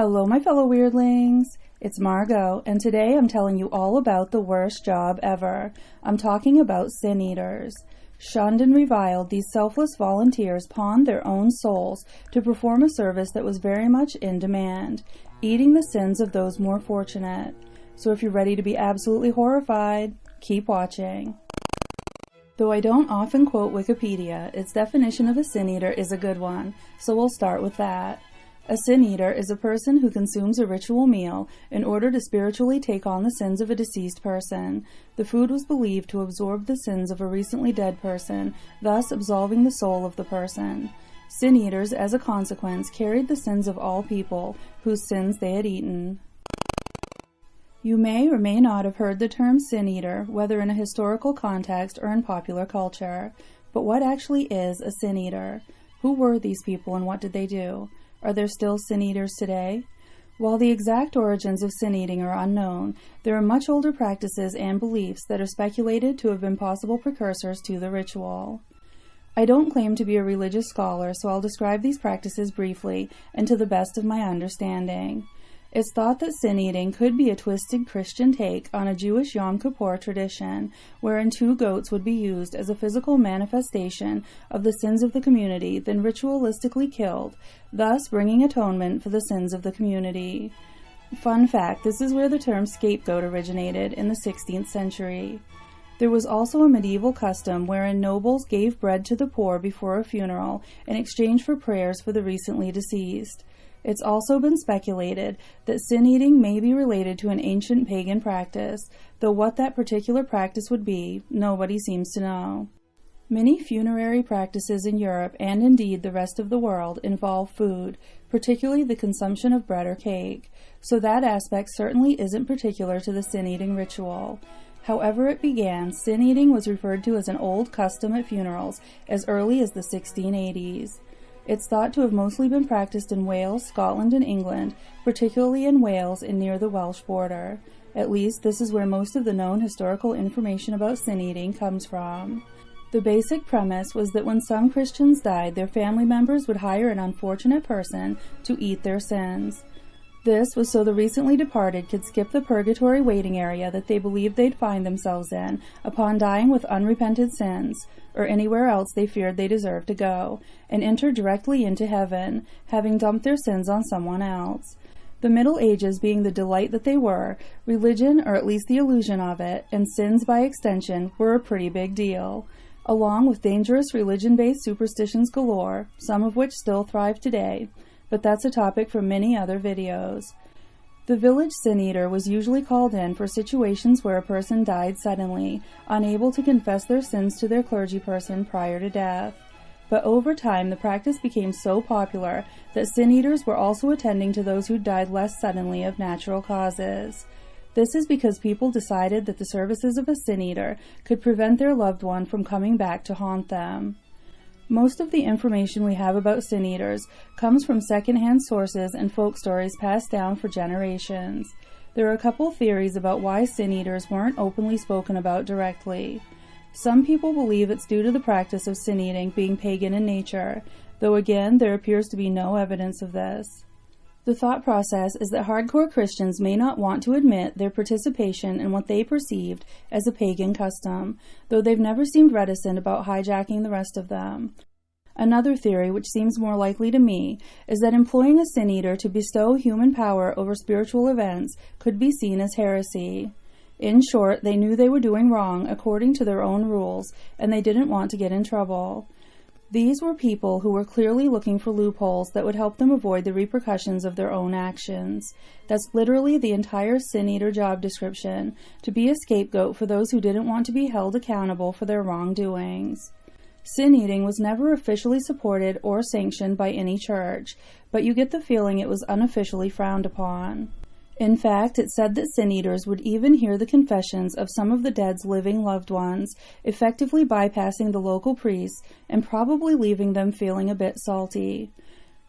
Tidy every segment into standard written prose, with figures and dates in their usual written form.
Hello my fellow weirdlings, it's Margot, and today I'm telling you all about the worst job ever. I'm talking about sin eaters. Shunned and reviled, these selfless volunteers pawned their own souls to perform a service that was very much in demand, eating the sins of those more fortunate. So if you're ready to be absolutely horrified, keep watching. Though I don't often quote Wikipedia, its definition of a sin eater is a good one, so we'll start with that. A sin eater is a person who consumes a ritual meal in order to spiritually take on the sins of a deceased person. The food was believed to absorb the sins of a recently dead person, thus absolving the soul of the person. Sin eaters, as a consequence, carried the sins of all people whose sins they had eaten. You may or may not have heard the term sin eater, whether in a historical context or in popular culture. But what actually is a sin eater? Who were these people and what did they do? Are there still sin eaters today? While the exact origins of sin eating are unknown, there are much older practices and beliefs that are speculated to have been possible precursors to the ritual. I don't claim to be a religious scholar, so I'll describe these practices briefly and to the best of my understanding. It's thought that sin eating could be a twisted Christian take on a Jewish Yom Kippur tradition, wherein 2 goats would be used as a physical manifestation of the sins of the community, then ritualistically killed, thus bringing atonement for the sins of the community. Fun fact, this is where the term scapegoat originated in the 16th century. There was also a medieval custom wherein nobles gave bread to the poor before a funeral in exchange for prayers for the recently deceased. It's also been speculated that sin eating may be related to an ancient pagan practice, though what that particular practice would be, nobody seems to know. Many funerary practices in Europe, and indeed the rest of the world, involve food, particularly the consumption of bread or cake, so that aspect certainly isn't particular to the sin-eating ritual. However it began, sin eating was referred to as an old custom at funerals as early as the 1680s. It's thought to have mostly been practiced in Wales, Scotland, and England, particularly in Wales and near the Welsh border. At least, this is where most of the known historical information about sin eating comes from. The basic premise was that when some Christians died, their family members would hire an unfortunate person to eat their sins. This was so the recently departed could skip the purgatory waiting area that they believed they'd find themselves in upon dying with unrepented sins, or anywhere else they feared they deserved to go, and enter directly into heaven, having dumped their sins on someone else. The Middle Ages being the delight that they were, religion, or at least the illusion of it, and sins by extension, were a pretty big deal, along with dangerous religion-based superstitions galore, some of which still thrive today, but that's a topic for many other videos. The village sin eater was usually called in for situations where a person died suddenly, unable to confess their sins to their clergy person prior to death. But over time, the practice became so popular that sin eaters were also attending to those who died less suddenly of natural causes. This is because people decided that the services of a sin eater could prevent their loved one from coming back to haunt them. Most of the information we have about sin eaters comes from secondhand sources and folk stories passed down for generations. There are a couple theories about why sin eaters weren't openly spoken about directly. Some people believe it's due to the practice of sin eating being pagan in nature, though again there appears to be no evidence of this. The thought process is that hardcore Christians may not want to admit their participation in what they perceived as a pagan custom, though they've never seemed reticent about hijacking the rest of them. Another theory, which seems more likely to me, is that employing a sin eater to bestow human power over spiritual events could be seen as heresy. In short, they knew they were doing wrong according to their own rules, and they didn't want to get in trouble. These were people who were clearly looking for loopholes that would help them avoid the repercussions of their own actions. That's literally the entire sin eater job description, to be a scapegoat for those who didn't want to be held accountable for their wrongdoings. Sin eating was never officially supported or sanctioned by any church, but you get the feeling it was unofficially frowned upon. In fact, it's said that sin eaters would even hear the confessions of some of the dead's living loved ones, effectively bypassing the local priests and probably leaving them feeling a bit salty.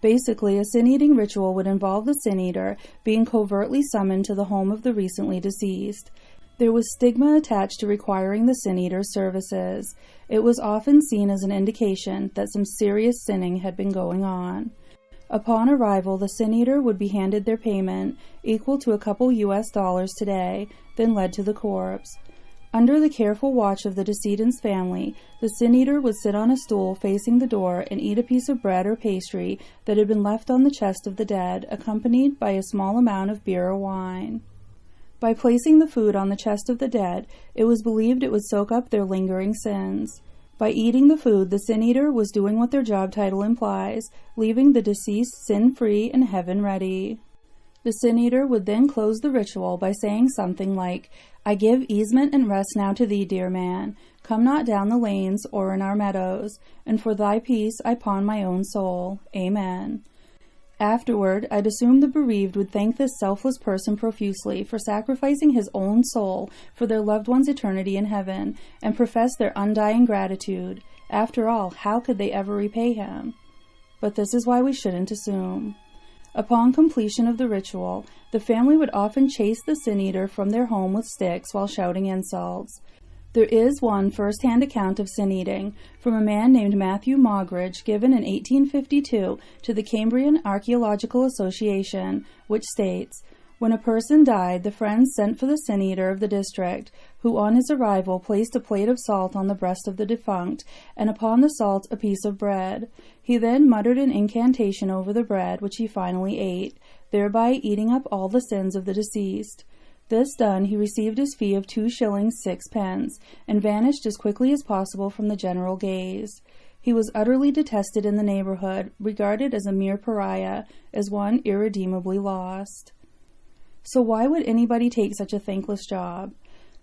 Basically, a sin-eating ritual would involve the sin eater being covertly summoned to the home of the recently deceased. There was stigma attached to requiring the sin eater's services. It was often seen as an indication that some serious sinning had been going on. Upon arrival, the sin eater would be handed their payment, equal to a couple US dollars today, then led to the corpse. Under the careful watch of the decedent's family, the sin eater would sit on a stool facing the door and eat a piece of bread or pastry that had been left on the chest of the dead, accompanied by a small amount of beer or wine. By placing the food on the chest of the dead, it was believed it would soak up their lingering sins. By eating the food, the sin eater was doing what their job title implies, leaving the deceased sin-free and heaven-ready. The sin eater would then close the ritual by saying something like, "I give easement and rest now to thee, dear man. Come not down the lanes or in our meadows, and for thy peace I pawn my own soul. Amen." Afterward, I'd assume the bereaved would thank this selfless person profusely for sacrificing his own soul for their loved one's eternity in heaven, and profess their undying gratitude. After all, how could they ever repay him? But this is why we shouldn't assume. Upon completion of the ritual, the family would often chase the sin eater from their home with sticks while shouting insults. There is one first-hand account of sin eating from a man named Matthew Moggridge, given in 1852 to the Cambrian Archaeological Association, which states, "When a person died, the friends sent for the sin eater of the district, who on his arrival placed a plate of salt on the breast of the defunct, and upon the salt a piece of bread. He then muttered an incantation over the bread, which he finally ate, thereby eating up all the sins of the deceased. This done, he received his fee of 2 shillings 6 pence, and vanished as quickly as possible from the general gaze. He was utterly detested in the neighborhood, regarded as a mere pariah, as one irredeemably lost." So why would anybody take such a thankless job?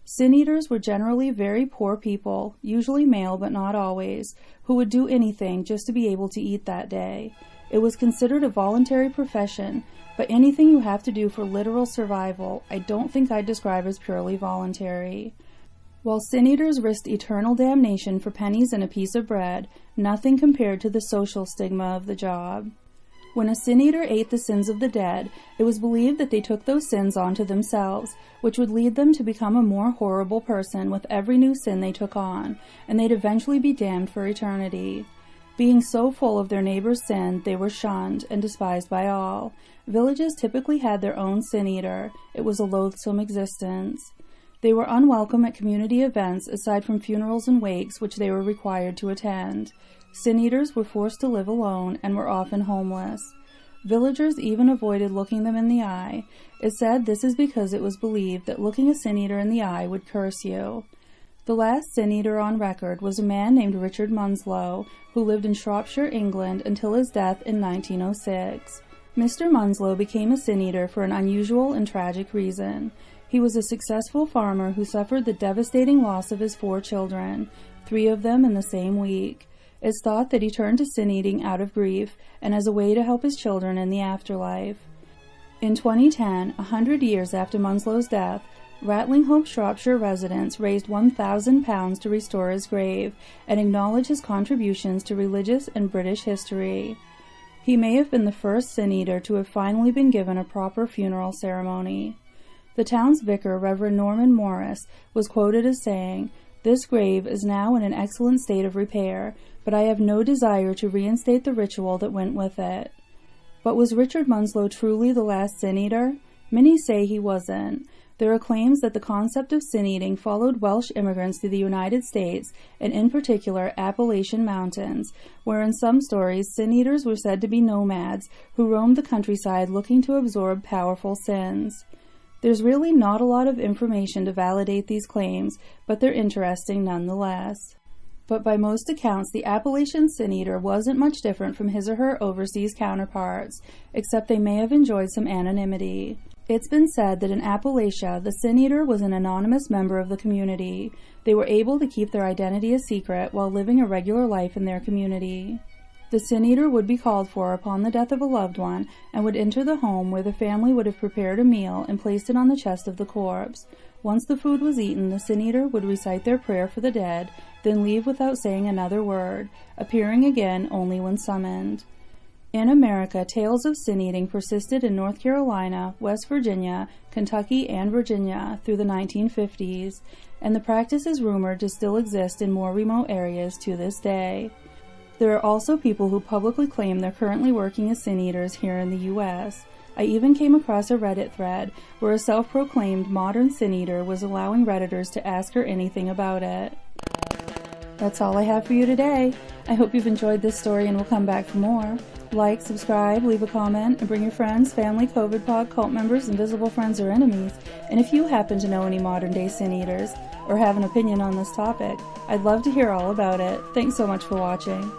Sin eaters were generally very poor people, usually male but not always, who would do anything just to be able to eat that day. It was considered a voluntary profession, but anything you have to do for literal survival, I don't think I'd describe as purely voluntary. While sin eaters risked eternal damnation for pennies and a piece of bread, nothing compared to the social stigma of the job. When a sin eater ate the sins of the dead, it was believed that they took those sins onto themselves, which would lead them to become a more horrible person with every new sin they took on, and they'd eventually be damned for eternity. Being so full of their neighbor's sin, they were shunned and despised by all. Villages typically had their own sin eater. It was a loathsome existence. They were unwelcome at community events aside from funerals and wakes, which they were required to attend. Sin eaters were forced to live alone and were often homeless. Villagers even avoided looking them in the eye. It said this is because it was believed that looking a sin eater in the eye would curse you. The last sin eater on record was a man named Richard Munslow, who lived in Shropshire, England, until his death in 1906. Mr. Munslow became a sin eater for an unusual and tragic reason. He was a successful farmer who suffered the devastating loss of his 4 children, 3 of them in the same week. It's thought that he turned to sin eating out of grief and as a way to help his children in the afterlife. In 2010, 100 years after Munslow's death, Rattling Hope, Shropshire residents raised £1,000 to restore his grave and acknowledge his contributions to religious and British history. He may have been the first sin eater to have finally been given a proper funeral ceremony. The town's vicar, Reverend Norman Morris, was quoted as saying, "This grave is now in an excellent state of repair, but I have no desire to reinstate the ritual that went with it." But was Richard Munslow truly the last sin eater? Many say he wasn't. There are claims that the concept of sin eating followed Welsh immigrants to the United States, and in particular Appalachian Mountains, where in some stories sin eaters were said to be nomads who roamed the countryside looking to absorb powerful sins. There's really not a lot of information to validate these claims, but they're interesting nonetheless. But by most accounts, the Appalachian sin eater wasn't much different from his or her overseas counterparts, except they may have enjoyed some anonymity. It's been said that in Appalachia, the sin eater was an anonymous member of the community. They were able to keep their identity a secret while living a regular life in their community. The sin eater would be called for upon the death of a loved one and would enter the home where the family would have prepared a meal and placed it on the chest of the corpse. Once the food was eaten, the sin eater would recite their prayer for the dead, then leave without saying another word, appearing again only when summoned. In America, tales of sin eating persisted in North Carolina, West Virginia, Kentucky, and Virginia through the 1950s, and the practice is rumored to still exist in more remote areas to this day. There are also people who publicly claim they're currently working as sin eaters here in the US. I even came across a Reddit thread where a self-proclaimed modern sin eater was allowing Redditors to ask her anything about it. That's all I have for you today. I hope you've enjoyed this story and will come back for more. Like, subscribe, leave a comment, and bring your friends, family, COVID pod, cult members, invisible friends, or enemies. And if you happen to know any modern-day sin eaters, or have an opinion on this topic, I'd love to hear all about it. Thanks so much for watching.